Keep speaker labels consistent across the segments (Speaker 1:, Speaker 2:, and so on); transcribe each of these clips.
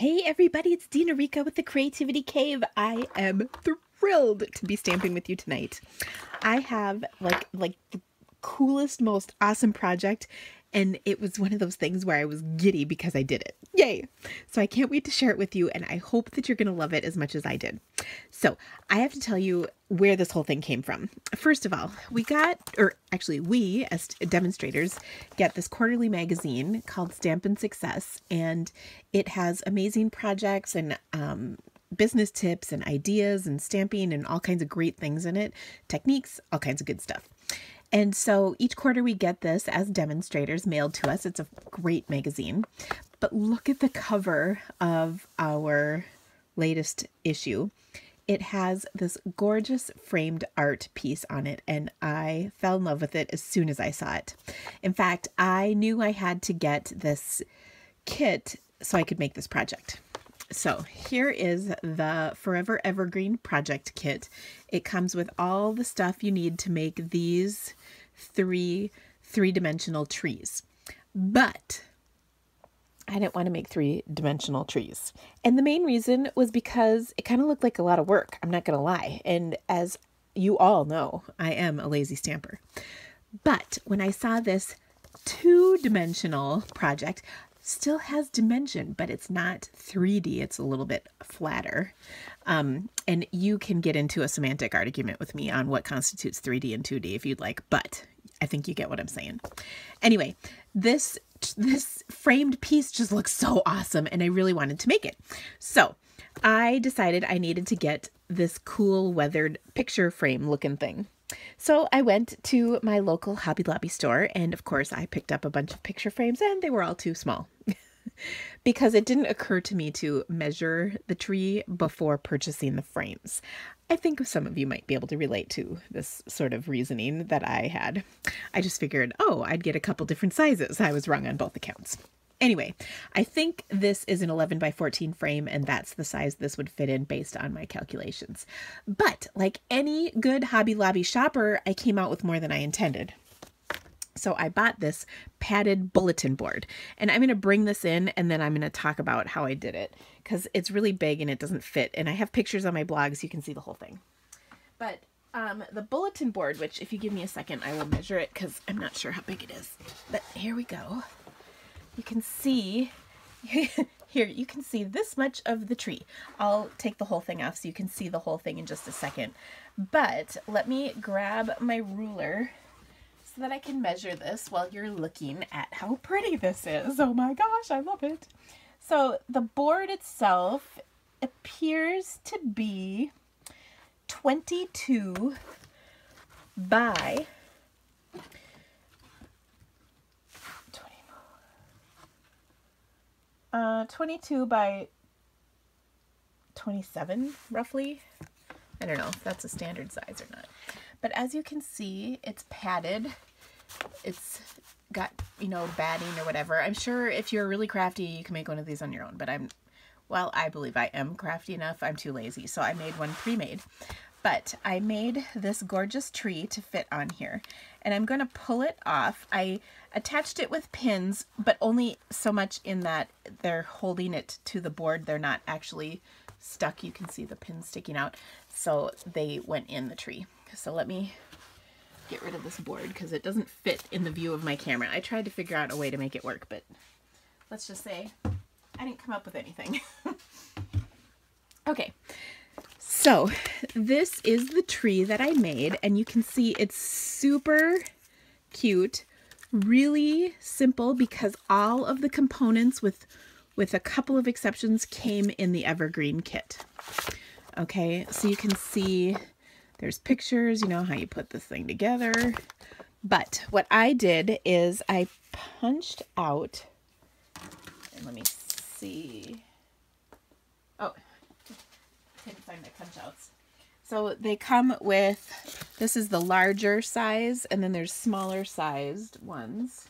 Speaker 1: Hey everybody, it's Dina Rika with the Creativity Cave. I am thrilled to be stamping with you tonight. I have like the coolest, most awesome project, and it was one of those things where I was giddy because I did it. Yay! So I can't wait to share it with you, and I hope that you're going to love it as much as I did. So I have to tell you where this whole thing came from. First of all, we as demonstrators get this quarterly magazine called Stampin' Success, and it has amazing projects and business tips and ideas and stamping and all kinds of great things in it, techniques, all kinds of good stuff. And so each quarter we get this as demonstrators mailed to us. It's a great magazine. But look at the cover of our latest issue. It has this gorgeous framed art piece on it, and I fell in love with it as soon as I saw it. In fact, I knew I had to get this kit so I could make this project. So here is the Forever Evergreen Project Kit. It comes with all the stuff you need to make these three-dimensional trees. But I didn't want to make three-dimensional trees. And the main reason was because it kind of looked like a lot of work, I'm not going to lie. And as you all know, I am a lazy stamper. But when I saw this two-dimensional project, still has dimension, but it's not 3D. It's a little bit flatter. And you can get into a semantic argument with me on what constitutes 3D and 2D if you'd like, but I think you get what I'm saying. Anyway, this framed piece just looks so awesome, and I really wanted to make it. So I decided I needed to get this cool weathered picture frame looking thing. So I went to my local Hobby Lobby store, and of course I picked up a bunch of picture frames, and they were all too small because it didn't occur to me to measure the tree before purchasing the frames. I think some of you might be able to relate to this sort of reasoning that I had. I just figured, oh, I'd get a couple different sizes. I was wrong on both accounts. Anyway, I think this is an 11 by 14 frame, and that's the size this would fit in based on my calculations. But like any good Hobby Lobby shopper, I came out with more than I intended. So I bought this padded bulletin board, and I'm going to bring this in, and then I'm going to talk about how I did it because it's really big and it doesn't fit. And I have pictures on my blog so you can see the whole thing. But the bulletin board, which if you give me a second, I will measure it because I'm not sure how big it is. But here we go. You can see here, you can see this much of the tree. I'll take the whole thing off so you can see the whole thing in just a second. But let me grab my ruler so that I can measure this while you're looking at how pretty this is. Oh my gosh, I love it. So the board itself appears to be 22 by 22 by 27, roughly. I don't know if that's a standard size or not. But as you can see, it's padded. It's got, batting or whatever. I'm sure if you're really crafty, you can make one of these on your own. But I believe I am crafty enough. I'm too lazy. So I made one pre-made. But I made this gorgeous tree to fit on here. And I'm going to pull it off. I attached it with pins, but only so much in that they're holding it to the board. They're not actually stuck. You can see the pins sticking out. So they went in the tree. So let me get rid of this board because it doesn't fit in the view of my camera. I tried to figure out a way to make it work, but let's just say I didn't come up with anything. Okay. So this is the tree that I made, and you can see it's super cute, really simple because all of the components with a couple of exceptions came in the Evergreen kit. Okay, so you can see there's pictures, how you put this thing together. But what I did is I punched out, and let me see. Oh, couldn't find my punch outs. So they come with, this is the larger size, and then there's smaller sized ones.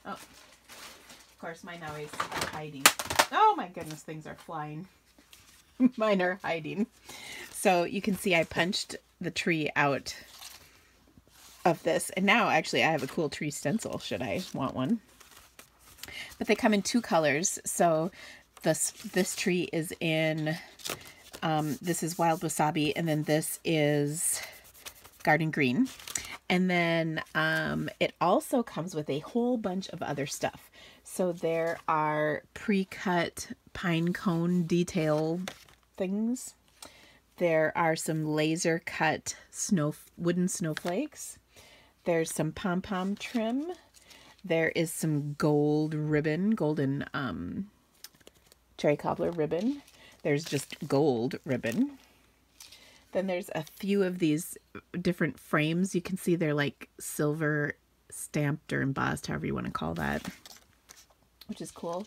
Speaker 1: Oh, of course mine always are hiding. Oh my goodness, things are flying. Mine are hiding. So you can see I punched the tree out of this, and now actually I have a cool tree stencil should I want one. But they come in two colors, so this tree is in, this is wild wasabi, and then this is garden green. And then it also comes with a whole bunch of other stuff. So there are pre-cut pine cone detail things. There are some laser cut wooden snowflakes. There's some pom-pom trim. There is some gold ribbon, golden cherry cobbler ribbon. There's just gold ribbon. Then there's a few of these different frames. You can see they're like silver stamped or embossed, however you want to call that, which is cool.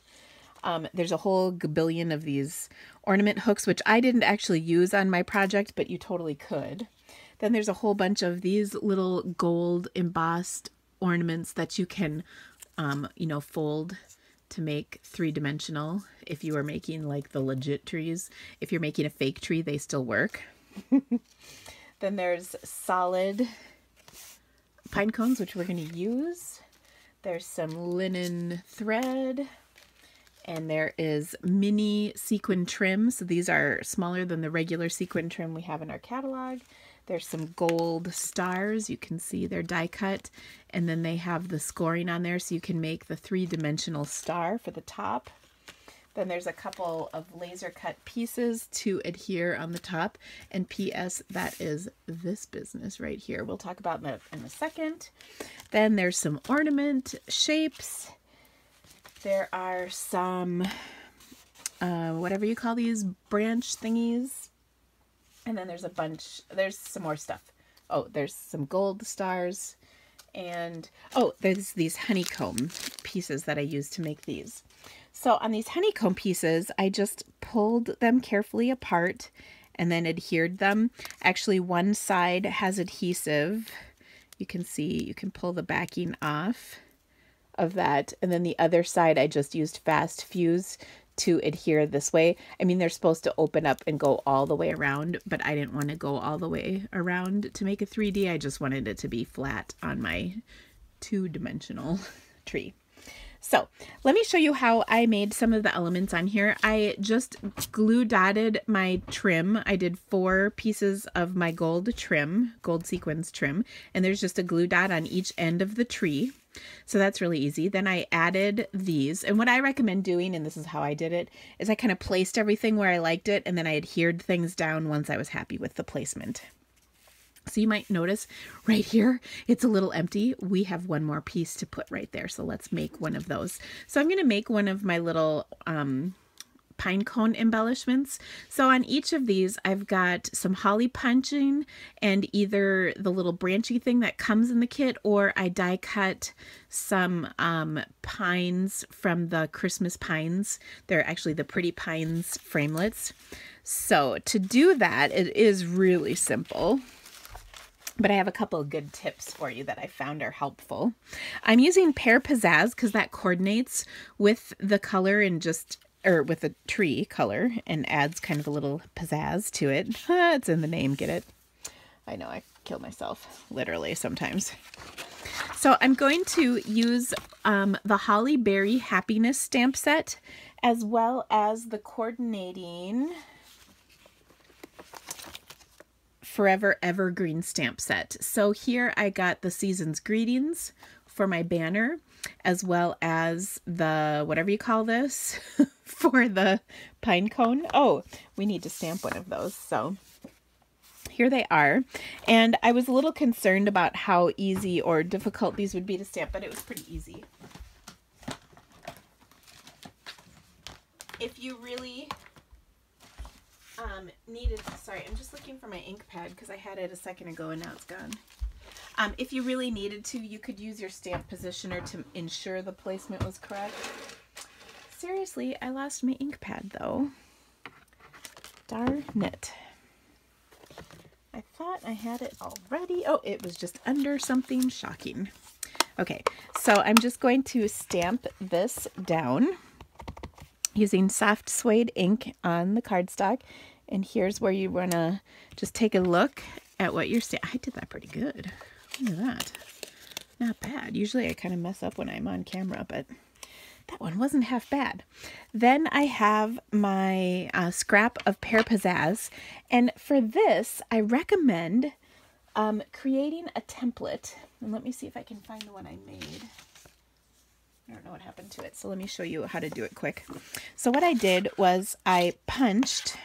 Speaker 1: There's a whole gabillion of these ornament hooks, which I didn't actually use on my project, but you totally could. Then there's a whole bunch of these little gold embossed ornaments that you can, you know, fold to make three-dimensional if you are making like the legit trees. If you're making a fake tree, they still work. Then there's solid pine cones, which we're going to use. There's some linen thread, and there is mini sequin trim. So these are smaller than the regular sequin trim we have in our catalog. There's some gold stars. You can see they're die cut, and then they have the scoring on there so you can make the three-dimensional star for the top. Then there's a couple of laser cut pieces to adhere on the top. And P.S. that is this business right here. We'll talk about that in a second. Then there's some ornament shapes. There are some, whatever you call these, branch thingies. And then there's there's some more stuff. Oh, there's some gold stars. And, oh, there's these honeycomb pieces that I used to make these. So on these honeycomb pieces, I just pulled them carefully apart and then adhered them. Actually, one side has adhesive. You can see, you can pull the backing off of that. And then the other side, I just used fast fuse to adhere this way. I mean, they're supposed to open up and go all the way around, but I didn't want to go all the way around to make a 3D. I just wanted it to be flat on my two-dimensional tree. So let me show you how I made some of the elements on here. I just glue dotted my trim. I did 4 pieces of my gold trim, gold sequins trim, and there's just a glue dot on each end of the tree. So that's really easy. Then I added these, and what I recommend doing, and this is how I did it, is I kind of placed everything where I liked it, and then I adhered things down once I was happy with the placement. So you might notice right here, it's a little empty. We have one more piece to put right there. So let's make one of those. So I'm going to make one of my little pine cone embellishments. So on each of these, I've got some holly punching and either the little branchy thing that comes in the kit, or I die cut some pines from the Christmas pines. They're actually the Pretty Pines framelets. So to do that, it is really simple. But I have a couple of good tips for you that I found are helpful. I'm using Pear Pizzazz because that coordinates with the color and just, or with the tree color, and adds kind of a little pizzazz to it. It's in the name, get it? I know, I kill myself, literally, sometimes. So I'm going to use the Holly Berry Happiness stamp set, as well as the coordinating Forever Evergreen stamp set. So here I got the Season's Greetings for my banner, as well as the, whatever you call this, for the pine cone. Oh, we need to stamp one of those. So here they are. And I was a little concerned about how easy or difficult these would be to stamp, but it was pretty easy. If you really needed, sorry, I'm just looking for my ink pad because I had it a second ago and now it's gone. If you really needed to, you could use your stamp positioner to ensure the placement was correct. Seriously, I lost my ink pad though. Darn it. I thought I had it already. Oh, it was just under something. Shocking. Okay, so I'm just going to stamp this down using soft suede ink on the cardstock. And here's where you want to just take a look at what you're stamping. I did that pretty good. Look at that. Not bad. Usually I kind of mess up when I'm on camera, but that one wasn't half bad. Then I have my scrap of Pear Pizzazz. And for this, I recommend creating a template. And let me see if I can find the one I made. I don't know what happened to it, so let me show you how to do it quick. So what I did was I punched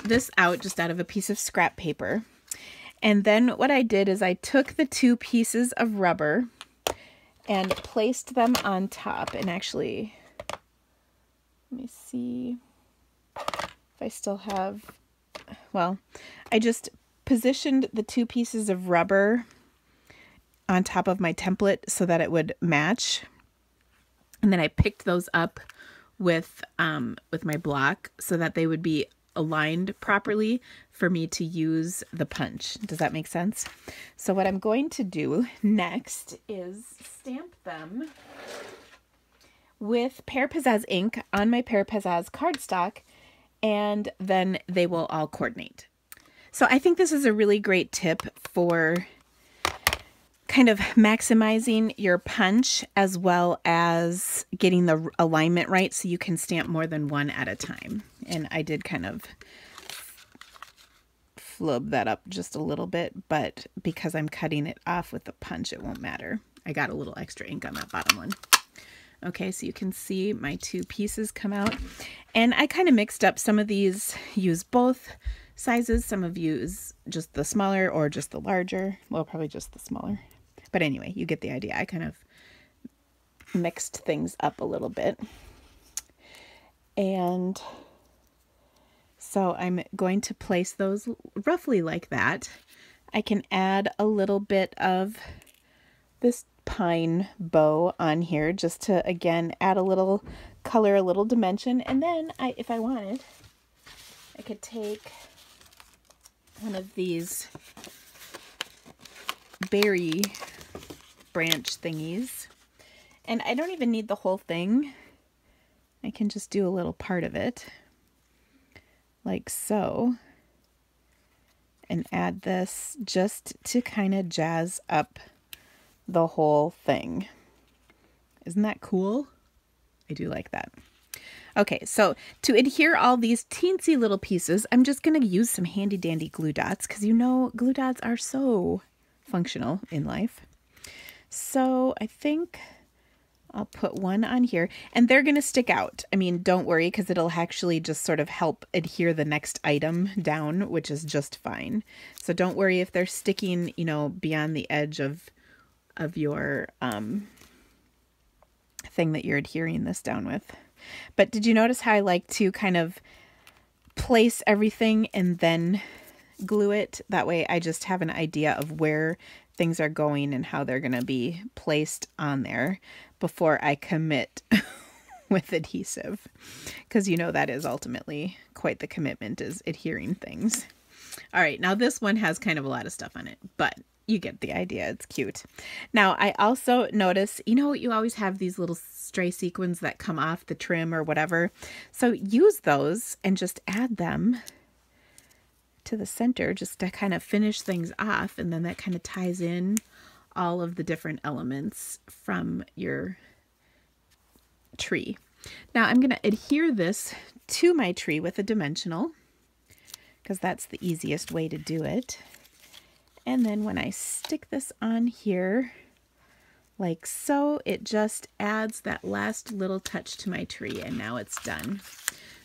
Speaker 1: this out just out of a piece of scrap paper. And then what I did is I took the 2 pieces of rubber and placed them on top. And actually, let me see if I still have, well, I just positioned the 2 pieces of rubber on top of my template so that it would match. And then I picked those up with my block so that they would be aligned properly for me to use the punch. Does that make sense? So what I'm going to do next is stamp them with Pear Pizzazz ink on my Pear Pizzazz cardstock, and then they will all coordinate. So I think this is a really great tip for kind of maximizing your punch as well as getting the alignment right so you can stamp more than one at a time. And I did kind of flub that up just a little bit, but because I'm cutting it off with the punch, it won't matter. I got a little extra ink on that bottom one. Okay, so you can see my 2 pieces come out. And I kind of mixed up. Some of these use both sizes. Some of use just the smaller or just the larger. Well, probably just the smaller. But anyway, you get the idea. I kind of mixed things up a little bit. And so I'm going to place those roughly like that. I can add a little bit of this pine bow on here just to, again, add a little color, a little dimension. And then if I wanted, I could take one of these berry branch thingies, and I don't even need the whole thing. I can just do a little part of it like so and add this just to kind of jazz up the whole thing. Isn't that cool? I do like that. Okay, so to adhere all these teensy little pieces, I'm just going to use some handy dandy glue dots because you know glue dots are so functional in life. So I think I'll put one on here, and they're going to stick out. I mean, don't worry, because it'll actually just sort of help adhere the next item down, which is just fine. So don't worry if they're sticking, you know, beyond the edge of your thing that you're adhering this down with. But did you notice how I like to kind of place everything and then glue it? That way I just have an idea of where things are going and how they're going to be placed on there before I commit with adhesive. Because you know that is ultimately quite the commitment, is adhering things. All right, now this one has kind of a lot of stuff on it, but you get the idea. It's cute. Now, I also notice, you know, you always have these little stray sequins that come off the trim or whatever. So use those and just add them to the center just to kind of finish things off. And then that kind of ties in all of the different elements from your tree. Now, I'm going to adhere this to my tree with a dimensional because that's the easiest way to do it. And then when I stick this on here, like so, it just adds that last little touch to my tree, and now it's done.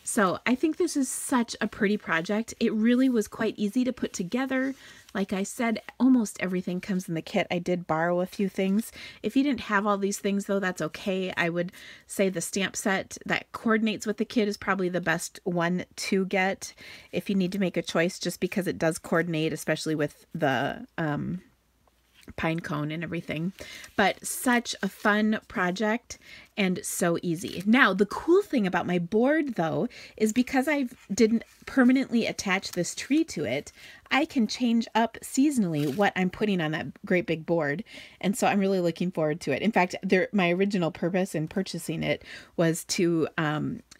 Speaker 1: So I think this is such a pretty project. It really was quite easy to put together. Like I said, almost everything comes in the kit. I did borrow a few things. If you didn't have all these things, though, that's okay. I would say the stamp set that coordinates with the kit is probably the best one to get if you need to make a choice, just because it does coordinate, especially with the pine cone and everything. But such a fun project and so easy. Now, the cool thing about my board, though, is because I didn't permanently attach this tree to it, I can change up seasonally what I'm putting on that great big board. And so I'm really looking forward to it. In fact, my original purpose in purchasing it was to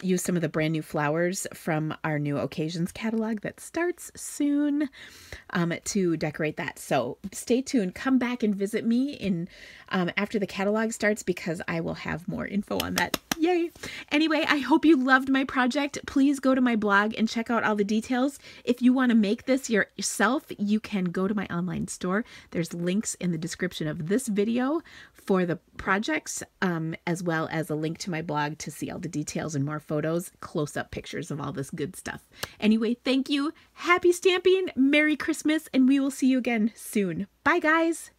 Speaker 1: use some of the brand new flowers from our new occasions catalog that starts soon to decorate that. So stay tuned. Come back and visit me in after the catalog starts, because I will have more info on that. Yay! Anyway, I hope you loved my project. Please go to my blog and check out all the details. If you want to make this yourself, you can go to my online store. There's links in the description of this video for the projects, as well as a link to my blog to see all the details and more photos, close-up pictures of all this good stuff. Anyway, thank you. Happy stamping, Merry Christmas, and we will see you again soon. Bye, guys.